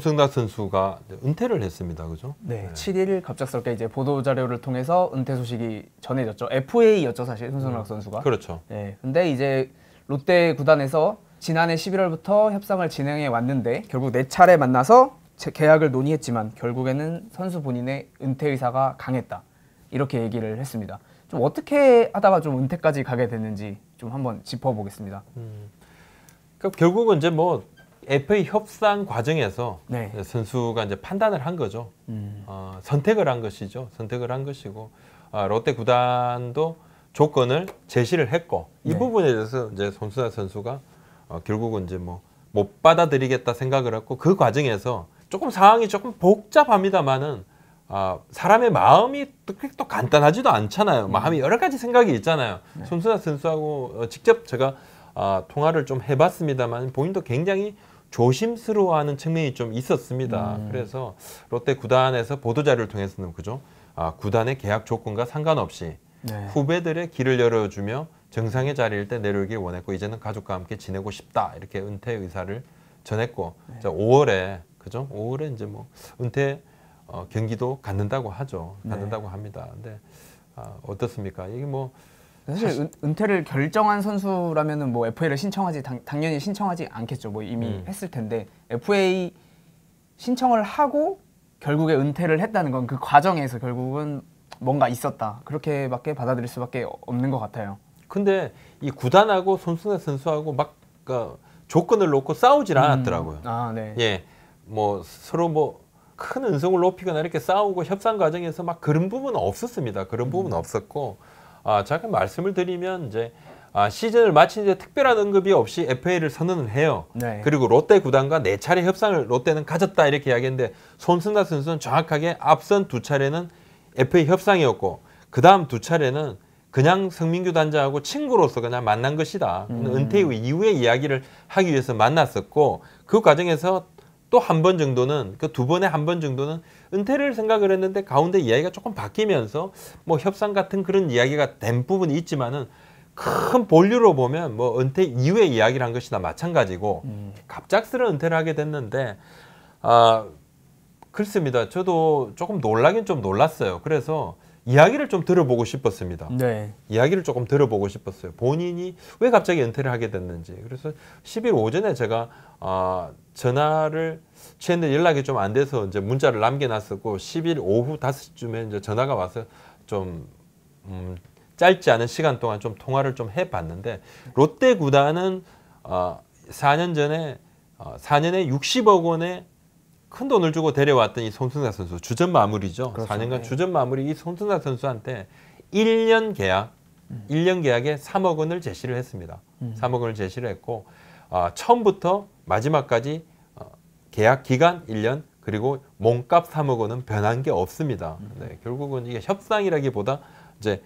손승락 선수가 은퇴를 했습니다. 그죠? 네, 7일 갑작스럽게 이제 보도 자료를 통해서 은퇴 소식이 전해졌죠. FA였죠, 사실 손승락 선수가. 그렇죠. 네, 근데 이제 롯데 구단에서 지난해 11월부터 협상을 진행해 왔는데 결국 4차례 만나서 계약을 논의했지만 결국에는 선수 본인의 은퇴 의사가 강했다. 이렇게 얘기를 했습니다. 좀 어떻게 하다가 좀 은퇴까지 가게 됐는지 좀 한번 짚어보겠습니다. 그러니까 결국은 이제 뭐 FA 협상 과정에서 네. 선수가 이제 판단을 한 거죠. 선택을 한 것이죠. 선택을 한 것이고 롯데 구단도 조건을 제시를 했고 이 네. 부분에 대해서 이제 손승락 선수가 결국은 이제 뭐 못 받아들이겠다 생각을 했고 그 과정에서 조금 상황이 조금 복잡합니다만은 사람의 마음이 또 간단하지도 않잖아요. 마음이 여러 가지 생각이 있잖아요. 네. 손승락 선수하고 직접 제가 통화를 좀 해봤습니다만 본인도 굉장히 조심스러워하는 측면이 좀 있었습니다. 그래서 롯데 구단에서 보도자료를 통해서는 그죠? 구단의 계약 조건과 상관없이 네. 후배들의 길을 열어주며 정상의 자리일 때 내려오길 원했고 이제는 가족과 함께 지내고 싶다 이렇게 은퇴 의사를 전했고 네. 5월에 그죠? 5월에 이제 뭐 은퇴 경기도 갖는다고 하죠. 네. 갖는다고 합니다. 근데 어떻습니까? 이게 뭐 사실 은퇴를 결정한 선수라면은 뭐 FA를 신청하지 당연히 신청하지 않겠죠. 뭐 이미 했을 텐데 FA 신청을 하고 결국에 은퇴를 했다는 건 그 과정에서 결국은 뭔가 있었다. 그렇게밖에 받아들일 수밖에 없는 것 같아요. 근데 이 구단하고 손승락 선수하고 막 조건을 놓고 싸우질 않았더라고요. 네. 예, 뭐 서로 뭐 큰 은성을 높이거나 이렇게 싸우고 협상 과정에서 막 그런 부분은 없었습니다. 그런 부분은 없었고, 잠깐 말씀을 드리면 이제 시즌을 마친 이제 특별한 언급이 없이 FA를 선언을 해요. 네. 그리고 롯데 구단과 4차례 협상을 롯데는 가졌다 이렇게 이야기했는데 손승락 선수는 정확하게 앞선 2차례는 FA 협상이었고 그 다음 2차례는 그냥 성민규 단장하고 친구로서 그냥 만난 것이다. 은퇴 이후에 이야기를 하기 위해서 만났었고 그 과정에서 또 한 번 정도는 그 2번에 한 번 정도는 은퇴를 생각을 했는데 가운데 이야기가 조금 바뀌면서 뭐 협상 같은 그런 이야기가 된 부분이 있지만은 큰 본류로 보면 뭐 은퇴 이후에 이야기를 한 것이나 마찬가지고 갑작스러운 은퇴를 하게 됐는데 그렇습니다. 저도 조금 놀라긴 좀 놀랐어요. 그래서 이야기를 좀 들어보고 싶었습니다. 네. 이야기를 조금 들어보고 싶었어요. 본인이 왜 갑자기 은퇴를 하게 됐는지. 그래서 10일 오전에 제가 전화를 취했는데 연락이 좀 안 돼서 이제 문자를 남겨놨었고 10일 오후 5시쯤에 이제 전화가 와서 좀 짧지 않은 시간 동안 좀 통화를 좀 해봤는데 롯데 구단은 4년 전에 4년에 60억 원의 큰 돈을 주고 데려왔던 이 손승락 선수 주전 마무리죠. 그렇죠. 4년간 네. 주전 마무리 이 손승락 선수한테 1년 계약, 1년 계약에 3억 원을 제시를 했습니다. 3억 원을 제시를 했고 처음부터 마지막까지 계약 기간 1년 그리고 몸값 3억 원은 변한 게 없습니다. 네, 결국은 이게 협상이라기보다 이제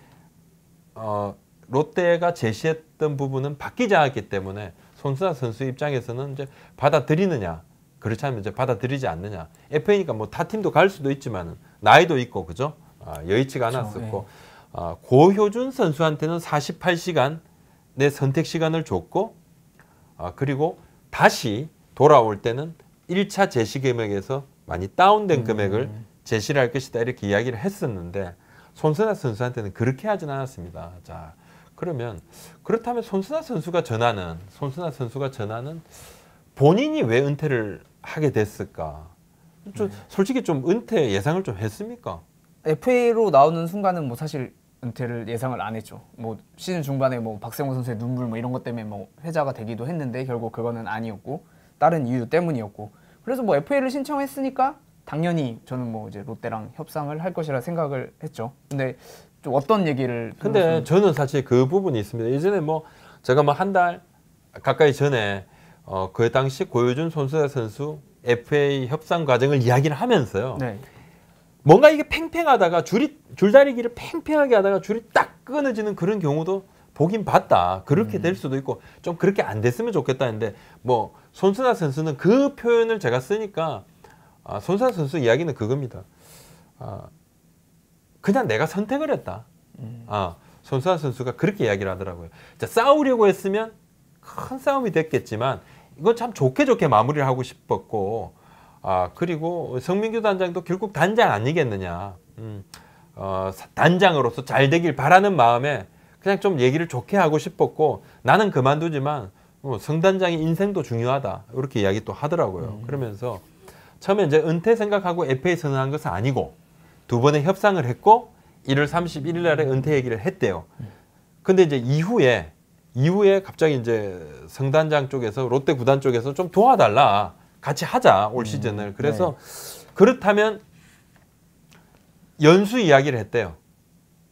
롯데가 제시했던 부분은 바뀌지 않았기 때문에 손승락 선수 입장에서는 이제 받아들이느냐 그렇지 않으면 이제 받아들이지 않느냐. FA니까 뭐 타 팀도 갈 수도 있지만 나이도 있고 그죠? 여의치가 않았었고 고효준 선수한테는 48시간 내 선택 시간을 줬고 그리고 다시 돌아올 때는 1차 제시 금액에서 많이 다운된 금액을 제시를 할 것이다 이렇게 이야기를 했었는데 손승락 선수한테는 그렇게 하진 않았습니다. 자 그러면 그렇다면 손승락 선수가 전하는 본인이 왜 은퇴를 하게 됐을까? 좀 솔직히 좀 은퇴 예상을 좀 했습니까? FA로 나오는 순간은 뭐 사실 은퇴를 예상을 안 했죠. 뭐 시즌 중반에 뭐 박세웅 선수의 눈물 뭐 이런 것 때문에 뭐 회자가 되기도 했는데 결국 그거는 아니었고 다른 이유 때문이었고 그래서 뭐 FA를 신청했으니까 당연히 저는 뭐 이제 롯데랑 협상을 할 것이라 생각을 했죠. 근데 좀 어떤 얘기를 근데 저는 사실 그 부분이 있습니다. 예전에 뭐 제가 뭐 한 달 가까이 전에 그 당시 고효준 손승락 선수 FA 협상 과정을 이야기를 하면서요. 네. 뭔가 이게 팽팽하다가 줄다리기를 팽팽하게 하다가 줄이 딱 끊어지는 그런 경우도 보긴 봤다. 그렇게 될 수도 있고 좀 그렇게 안 됐으면 좋겠다는데 뭐 손승락 선수는 그 표현을 제가 쓰니까 손승락 선수 이야기는 그겁니다. 그냥 내가 선택을 했다. 손승락 선수가 그렇게 이야기를 하더라고요. 자, 싸우려고 했으면 큰 싸움이 됐겠지만 이건 참 좋게 마무리를 하고 싶었고 그리고 성민규 단장도 결국 단장 아니겠느냐. 단장으로서 잘 되길 바라는 마음에 그냥 좀 얘기를 좋게 하고 싶었고 나는 그만두지만 성 단장의 인생도 중요하다. 이렇게 이야기 또 하더라고요. 그러면서 처음에 이제 은퇴 생각하고 FA 선언한 것은 아니고 두 번의 협상을 했고 1월 31일 날에 은퇴 얘기를 했대요. 근데 이제 이후에 갑자기 이제 성 단장 쪽에서 롯데 구단 쪽에서 좀 도와달라. 같이 하자 올 시즌을. 그래서 그렇다면 연수 이야기를 했대요.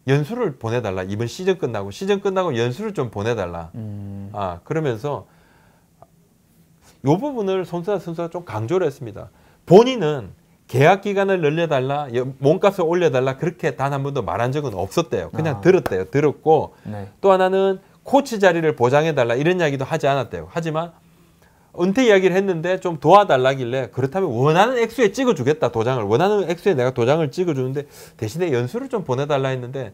연수를 보내달라. 이번 시즌 끝나고 연수를 좀 보내달라. 그러면서 이 부분을 손수아 선수가 좀 강조를 했습니다. 본인은 계약 기간을 늘려달라, 몸값을 올려달라 그렇게 단 한 번도 말한 적은 없었대요. 그냥 들었대요. 들었고 또 하나는 코치 자리를 보장해달라 이런 이야기도 하지 않았대요. 하지만 은퇴 이야기를 했는데 좀 도와달라길래 그렇다면 원하는 액수에 찍어주겠다 도장을. 원하는 액수에 내가 도장을 찍어주는데 대신에 연수를 좀 보내달라 했는데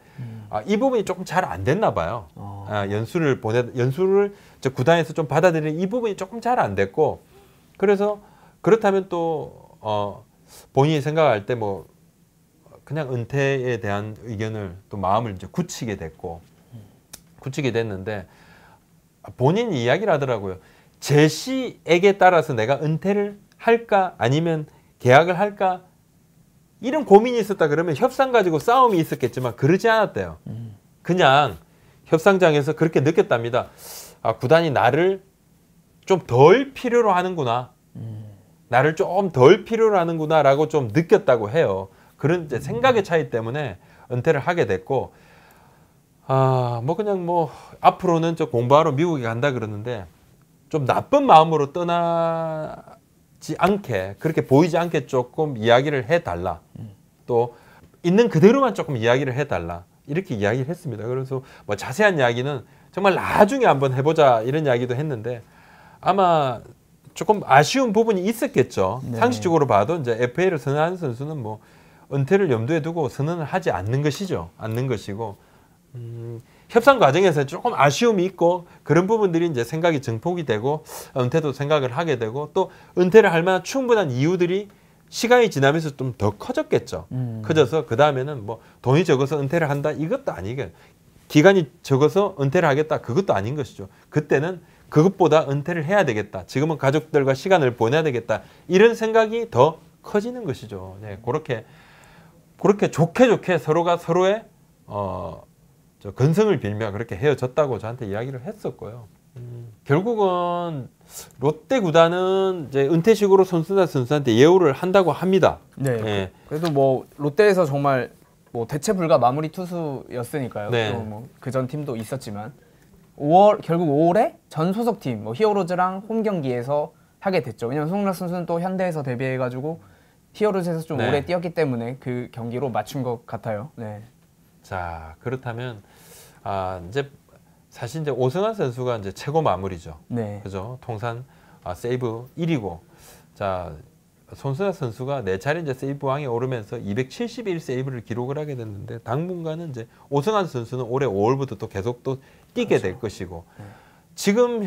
이 부분이 조금 잘 안 됐나 봐요. 연수를 저 구단에서 좀 받아들이는 이 부분이 조금 잘 안 됐고 그래서 그렇다면 또 본인이 생각할 때 뭐 그냥 은퇴에 대한 의견을 또 마음을 이제 굳히게 됐는데 본인이 이야기를 하더라고요. 제시액에 따라서 내가 은퇴를 할까 아니면 계약을 할까 이런 고민이 있었다 그러면 협상 가지고 싸움이 있었겠지만 그러지 않았대요. 그냥 협상장에서 그렇게 느꼈답니다. 구단이 나를 좀 덜 필요로 하는구나. 나를 좀 덜 필요로 하는구나라고 좀 느꼈다고 해요. 그런 이제 생각의 차이 때문에 은퇴를 하게 됐고 앞으로는 저 공부하러 미국에 간다 그러는데 좀 나쁜 마음으로 떠나지 않게 그렇게 보이지 않게 조금 이야기를 해달라. 또 있는 그대로만 조금 이야기를 해달라. 이렇게 이야기를 했습니다. 그래서 뭐 자세한 이야기는 정말 나중에 한번 해보자 이런 이야기도 했는데 아마 조금 아쉬운 부분이 있었겠죠. 네. 상식적으로 봐도 이제 FA를 선언하는 선수는 뭐 은퇴를 염두에 두고 선언을 하지 않는 것이고 협상 과정에서 조금 아쉬움이 있고 그런 부분들이 이제 생각이 증폭이 되고 은퇴도 생각을 하게 되고 또 은퇴를 할 만한 충분한 이유들이 시간이 지나면서 좀 더 커졌겠죠. 커져서 그 다음에는 뭐 돈이 적어서 은퇴를 한다 이것도 아니게 기간이 적어서 은퇴를 하겠다 그것도 아닌 것이죠. 그때는 그것보다 은퇴를 해야 되겠다. 지금은 가족들과 시간을 보내야 되겠다. 이런 생각이 더 커지는 것이죠. 네, 그렇게 좋게 서로가 서로의 저 건성을 빌며 그렇게 헤어졌다고 저한테 이야기를 했었고요. 결국은 롯데 구단은 이제 은퇴식으로 손순환 선수한테 예우를 한다고 합니다. 네. 예. 그래도 뭐 롯데에서 정말 뭐 대체 불가 마무리 투수였으니까요. 네. 또 뭐 그전 팀도 있었지만 결국 5월에 전 소속 팀 뭐 히어로즈랑 홈 경기에서 하게 됐죠. 왜냐면 송락 선수는 또 현대에서 데뷔해가지고 히어로즈에서 좀 네. 오래 뛰었기 때문에 그 경기로 맞춘 것 같아요. 네. 자 그렇다면 이제 사실 이제 오승환 선수가 이제 최고 마무리죠. 네. 그죠? 통산 세이브 1위고 자 손승락 선수가 4차례 이제 세이브 왕에 오르면서 271 세이브를 기록을 하게 됐는데 당분간은 이제 오승환 선수는 올해 5월부터 또 계속 또 뛰게 될 것이고 지금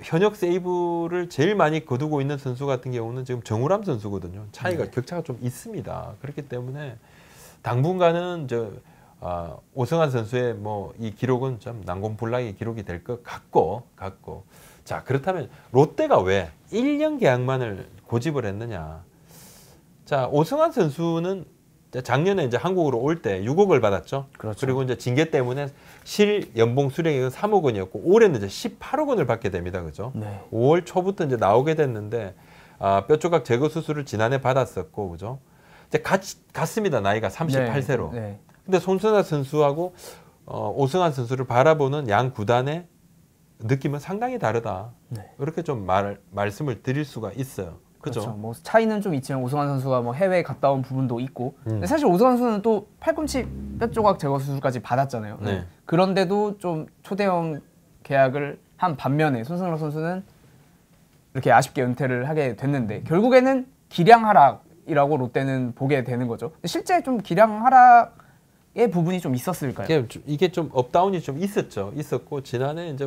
현역 세이브를 제일 많이 거두고 있는 선수 같은 경우는 지금 정우람 선수거든요. 차이가 격차가 좀 있습니다. 그렇기 때문에 당분간은 오승환 선수의 뭐 이 기록은 좀 난공불락의 기록이 될 것 같고 자 그렇다면 롯데가 왜 1년 계약만을 고집을 했느냐? 자 오승환 선수는 작년에 이제 한국으로 올 때 6억을 받았죠. 그렇죠. 그리고 이제 징계 때문에 실 연봉 수령액은 3억 원이었고 올해는 이제 18억 원을 받게 됩니다. 그죠? 네. 5월 초부터 이제 나오게 됐는데 뼈 조각 제거 수술을 지난해 받았었고 그죠? 이제 같습니다. 나이가 38세로. 네. 근데 손순환 선수하고 오승환 선수를 바라보는 양 구단의 느낌은 상당히 다르다. 네. 이렇게 좀 말씀을 드릴 수가 있어요. 그죠? 그렇죠. 뭐 차이는 좀 있지만 오승환 선수가 뭐 해외에 갔다 온 부분도 있고. 근데 사실 오승환 선수는 또 팔꿈치 뼈 조각 제거 수술까지 받았잖아요. 네. 그런데도 좀 초대형 계약을 한 반면에 손승락 선수는 이렇게 아쉽게 은퇴를 하게 됐는데 결국에는 기량 하락이라고 롯데는 보게 되는 거죠. 실제 좀 기량 하락의 부분이 좀 있었을까요? 이게 좀 업다운이 좀 있었죠. 있었고 지난해 이제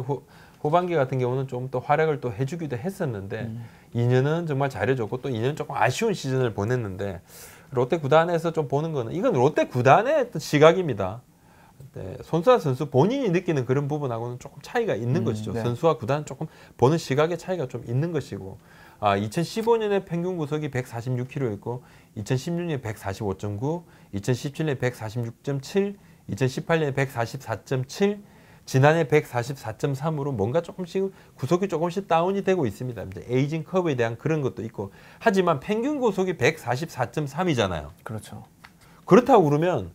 후반기 같은 경우는 좀 더 활약을 또 해주기도 했었는데 2년은 정말 잘해줬고 또 2년 조금 아쉬운 시즌을 보냈는데 롯데 구단에서 좀 보는 거는 이건 롯데 구단의 어떤 시각입니다. 네, 손수아 선수 본인이 느끼는 그런 부분하고는 조금 차이가 있는 것이죠. 네. 선수와 구단은 조금 보는 시각의 차이가 좀 있는 것이고 2015년에 평균 구속이 146kg였고 2016년에 145.9, 2017년에 146.7, 2018년에 144.7, 지난해 144.3으로 뭔가 조금씩 구속이 조금씩 다운이 되고 있습니다. 이제 에이징 커브에 대한 그런 것도 있고 하지만 평균 구속이 144.3이잖아요. 그렇죠. 그렇다고 그러면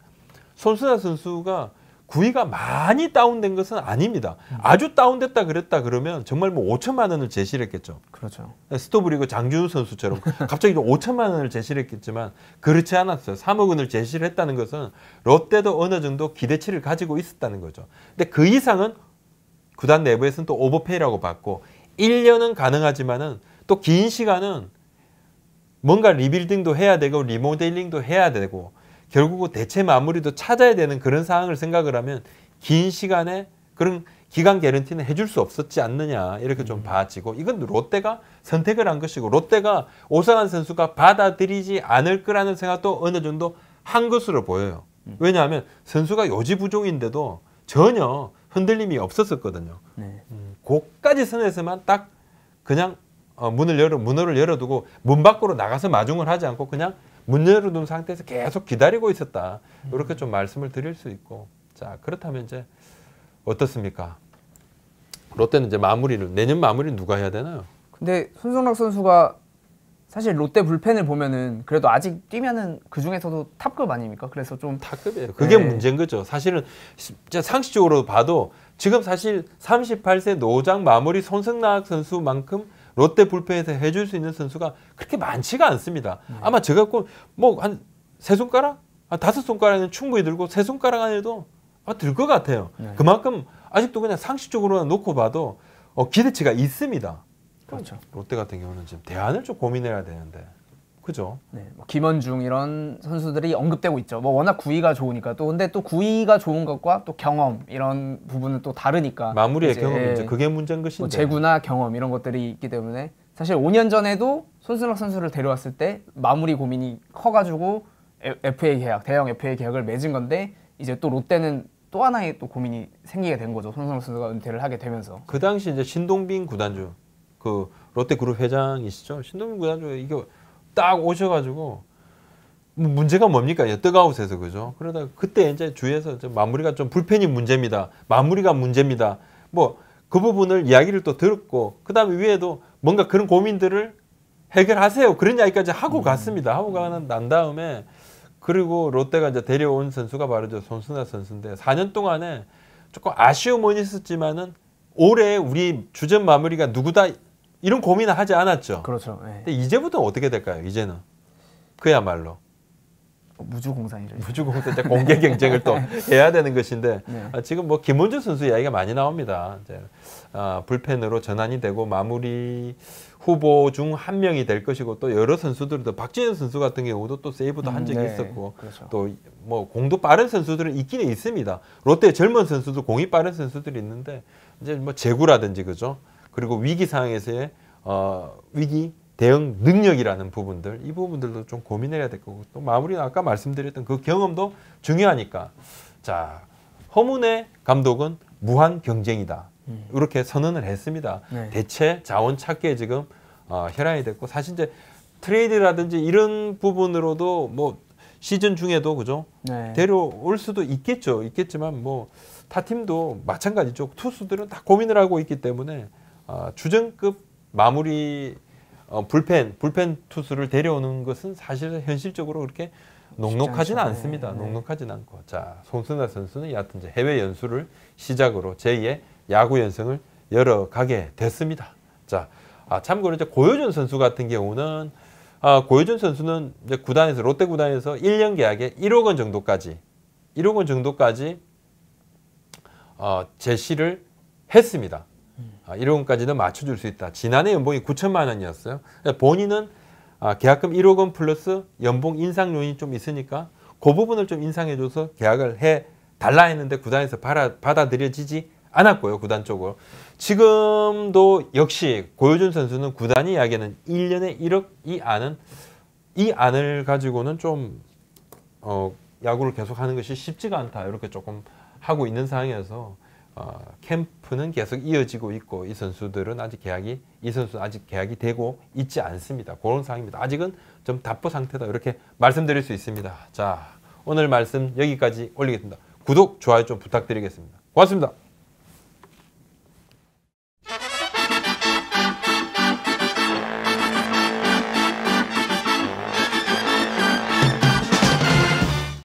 손수아 선수가 구위가 많이 다운된 것은 아닙니다. 아주 다운됐다 그랬다 그러면 정말 뭐 5천만 원을 제시를 했겠죠. 그렇죠. 스토브리그 장준우 선수처럼 갑자기 5천만 원을 제시를 했겠지만 그렇지 않았어요. 3억 원을 제시를 했다는 것은 롯데도 어느 정도 기대치를 가지고 있었다는 거죠. 근데 그 이상은 구단 내부에서는 또 오버페이라고 봤고 1년은 가능하지만은 또 긴 시간은 뭔가 리빌딩도 해야 되고 리모델링도 해야 되고 결국은 대체 마무리도 찾아야 되는 그런 상황을 생각을 하면 긴 시간에 그런 기간 개런티는 해줄 수 없었지 않느냐 이렇게 좀 봐지고 이건 롯데가 선택을 한 것이고 롯데가 오성환 선수가 받아들이지 않을 거라는 생각도 어느 정도 한 것으로 보여요. 왜냐하면 선수가 요지부종인데도 전혀 흔들림이 없었었거든요. 네. 고까지 선에서만 딱 그냥 문호를 열어두고 문 밖으로 나가서 마중을 하지 않고 그냥 문 열어둔 상태에서 계속 기다리고 있었다. 이렇게 좀 말씀을 드릴 수 있고. 자, 그렇다면 이제 어떻습니까? 롯데는 이제 내년 마무리는 누가 해야 되나요? 근데 손성락 선수가 사실 롯데 불펜을 보면은 그래도 아직 뛰면은 그 중에서도 탑급 아닙니까? 그래서 좀 탑급이에요. 그게 네. 문제인 거죠. 사실은 진짜 상식적으로 봐도 지금 사실 38세 노장 마무리 손성락 선수만큼 롯데 불펜에서 해줄 수 있는 선수가 그렇게 많지가 않습니다. 아마 제가 뭐한 세 손가락, 다섯 손가락은 충분히 들고 세 손가락 안에도 들 것 같아요. 네. 그만큼 아직도 그냥 상식적으로 놓고 봐도 기대치가 있습니다. 그렇죠. 롯데 같은 경우는 지금 대안을 좀 고민해야 되는데, 그죠? 네, 뭐 김원중 이런 선수들이 언급되고 있죠. 뭐 워낙 구위가 좋으니까 또 근데 또 구위가 좋은 것과 또 경험 이런 부분은 또 다르니까 마무리의 이제, 경험이 이제 그게 문제인 것인데. 뭐 재구나 경험 이런 것들이 있기 때문에 사실 5년 전에도 손승락 선수를 데려왔을 때 마무리 고민이 커가지고 FA 계약, 대형 FA 계약을 맺은 건데 이제 또 롯데는 또 하나의 또 고민이 생기게 된 거죠. 손승락 선수가 은퇴를 하게 되면서. 그 당시 이제 신동빈 구단주, 그 롯데그룹 회장이시죠. 신동빈 구단주 이게 딱 오셔가지고 뭐 문제가 뭡니까? 뜨거웃에서 그죠? 그러다 그때 이제 주위에서 마무리가 좀 불펜이 문제입니다. 마무리가 문제입니다. 뭐 그 부분을 이야기를 또 들었고 그 다음에 위에도 뭔가 그런 고민들을 해결하세요. 그런 이야기까지 하고 갔습니다. 하고 난 다음에 그리고 롯데가 이제 데려온 선수가 바로 저 손승락 선수인데 4년 동안에 조금 아쉬움은 있었지만은 올해 우리 주전 마무리가 누구다 이런 고민을 하지 않았죠. 그렇죠. 네. 근데 이제부터는 어떻게 될까요? 이제는 그야말로 무주공산이죠. 무주공산 이제 공개 경쟁을 또 해야 되는 것인데 네. 지금 뭐 김원준 선수 이야기가 많이 나옵니다. 이제 불펜으로 전환이 되고 마무리 후보 중 한 명이 될 것이고 또 여러 선수들도 박진현 선수 같은 경우도 또 세이브도 한 적이 네. 있었고 그렇죠. 또 뭐 공도 빠른 선수들은 있기는 있습니다. 롯데 젊은 선수도 공이 빠른 선수들이 있는데 이제 뭐 제구라든지 그죠? 그리고 위기 상황에서의 위기 대응 능력이라는 부분들 이 부분들도 좀 고민해야 될 거고 또 마무리는 아까 말씀드렸던 그 경험도 중요하니까 자 허문의 감독은 무한 경쟁이다 이렇게 선언을 했습니다. 네. 대체 자원 찾기에 지금 혈안이 됐고 사실 이제 트레이드라든지 이런 부분으로도 뭐 시즌 중에도 그죠 네. 데려올 수도 있겠지만 뭐 타 팀도 마찬가지죠. 투수들은 다 고민을 하고 있기 때문에 주전급 마무리 불펜 투수를 데려오는 것은 사실 현실적으로 그렇게 녹록하지는 않죠. 않습니다. 네. 녹록하지는 않고 자 손승락 선수는 여하튼 이제 해외 연수를 시작으로 제2의 야구 연승을 열어가게 됐습니다. 자 참고로 이제 고효준 선수 같은 경우는 고효준 선수는 이제 구단에서 롯데 구단에서 1년 계약에 1억 원 정도까지 제시를 했습니다. 1억 원까지는 맞춰줄 수 있다. 지난해 연봉이 9천만 원이었어요. 본인은 계약금 1억 원 플러스 연봉 인상 요인이 좀 있으니까 그 부분을 좀 인상해줘서 계약을 해 달라 했는데 구단에서 받아들여지지 않았고요, 구단 쪽으로. 지금도 역시 고효준 선수는 구단이 이야기하는 1년에 1억 이 안을 가지고는 좀 야구를 계속하는 것이 쉽지가 않다, 이렇게 조금 하고 있는 상황이어서 캠프는 계속 이어지고 있고 이 선수는 아직 계약이 되고 있지 않습니다. 그런 상황입니다. 아직은 좀 답보 상태다, 이렇게 말씀드릴 수 있습니다. 자, 오늘 말씀 여기까지 올리겠습니다. 구독, 좋아요 좀 부탁드리겠습니다. 고맙습니다.